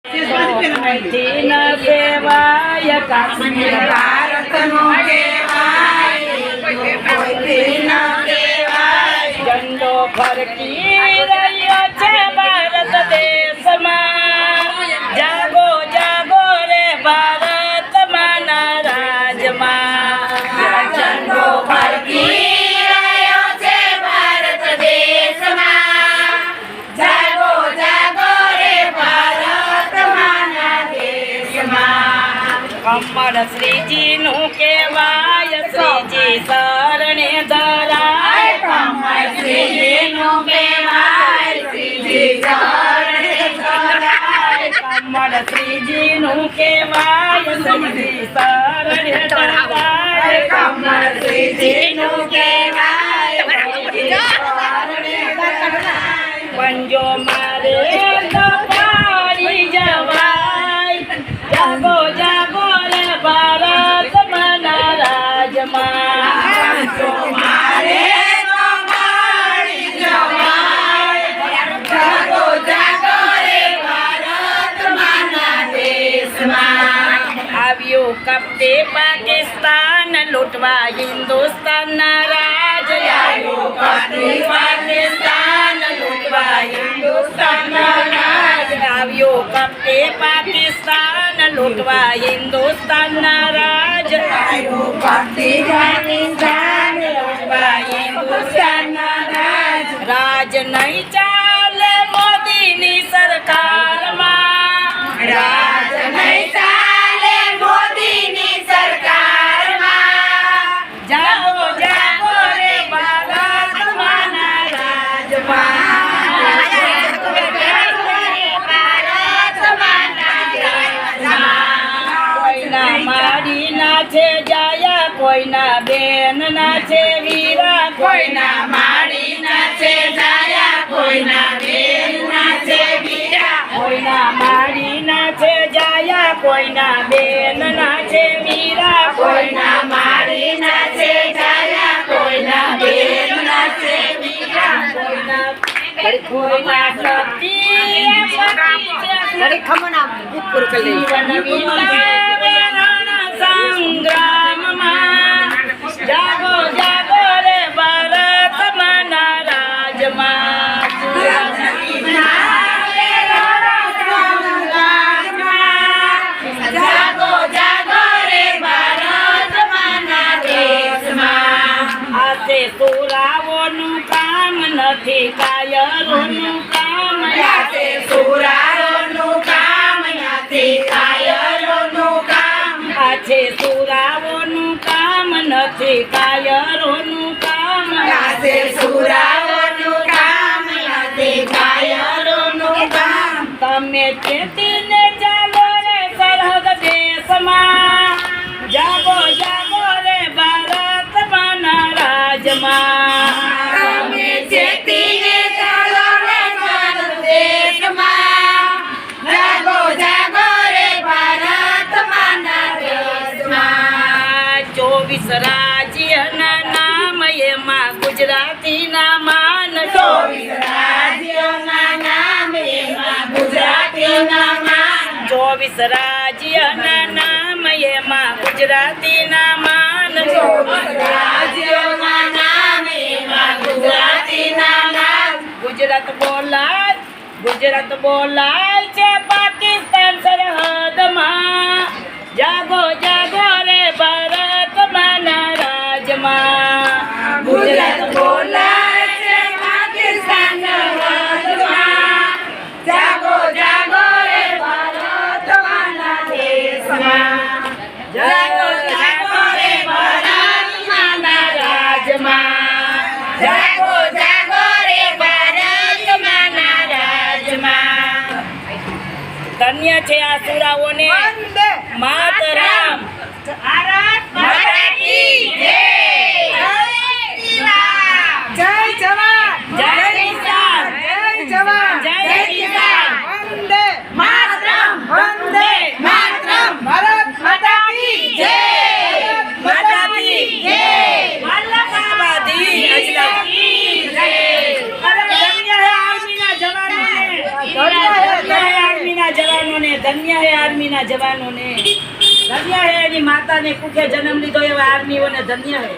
दिन सेवाय काश्मीर भारतनो देवाय दिन देवाय झंडो फरकी રહ્યો છે ભારત દેશમાં જાગો જાગો રે ભારત માના રાજમાં ઝંડો ફરકી રહ્યો છે ભારત દેશમાં જાગો જાગો રે ભારત માના દેશમાં કમળ શ્રીજીનું કહેવાય શ્રીજી શરણે ધરાય કમળ શ્રીજીનું કહેવાય શ્રીજી શરણે ધરાય કમળ શ્રીજીનું કહેવાય શ્રીજી શરણે ધરાય કમળ શ્રીજીનું કહેવાય શ્રીજી શરણે ધરાય પંજો મારે તો પાડી જવાય જાગો જાગો રે ભારત માના રાજમાં મારે તો મારી જવાય જાગો જાગો રે ભારત માના દેશમાં આવ્યું કપટે પાકિસ્તાન લૂંટવા હિન્દુસ્તાનના રાજ આવ્યું કપટી પાકિસ્તાન લૂંટવા હિન્દુસ્તાનના રાજ આવ્યું કપટે પાકિસ્તાન લૂંટવા હિન્દુસ્તાનના રાજ આવ્યું કપટી પાકિસ્તાન લૂંટવા હિન્દુસ્તાનના રાજ રાજ નહીં ચાલે મોદીની સરકારમાં રાજ નહીં ચાલે મોદીની સરકારમાં જાગો જાગો રે ભારત માના કોઈના મારી ના છે જાયા કોઈના બેન ના છે વીરા કોઈના માડી નાચે જાયા કોઈના બેન નાચે વીરા કોઈના મારી ના છે જાયા કોઈના બેન ના છે વીરા કોઈના માડી નાચે જાયા કોઈના બેન નાચે વીરા કોઈના સંગ્રામમાં જાગો જાગો રે ભારત માના રાજમાં જાગો જાગો રે ભારત માના દેશમાં આતે સુરાઓનું કામ નથી કાયરોનું કામ યાતે સુરાઓનું કામ નથી કાયરોનું કામ આછે સુરાઓનું કામ નથી કાયરોનું કામ યાતે સુરાઓનું કામ નથી કાયરોનું કામ તમે ચેતીને ચાલો રે સરહદ દેશમાં જાગો જાગો રે ભારત માના રાજમાં તમે ચેતીને ચાલો રે ભારત દેશમાં જાગો જાગો રે ભારત માના દેશમાં 24 રાજ્યના નામ એમાં ગુજરાતીના માન 24 રાજ્યોના નામ એમાં ગુજરાતીના નામ 24 રાજ્યના નામ એમાં ગુજરાતીના માન 24 રાજ્યોના નામ એમાં ગુજરાતીના નામ ગુજરાત બોલાય છે પાકિસ્તાન સરહદમાં જાગો જાગો રે ભારત માના રાજમાં ગુજરાત બોલાય છે પાકિસ્તાન સરહદમાં જાગો જાગો રે ભારત માના દેશમાં જાગો જાગો રે ભારત માના રાજમાં જાગો જાગો રે ભારત માના રાજમાં ધન્ય છે આ સુરાઓને માતરમ ભારત માતા કી જય જય જવાન જય કિસાન જય જવાન જય કિસાન વંદે માતરમ વંદે માતરમ ભારત માતા કી જય માતા કી જય આબાદી અજલા કી જય અરે ધન્ય હે આર્મીના જવાનોને ધન્ય હે આર્મીના જવાનોને ધન્ય હે આર્મીના જવાનોને, ધન્ય હે એની માતાને કુખે જન્મ લીધો એવા આર્મીઓને ધન્ય હે.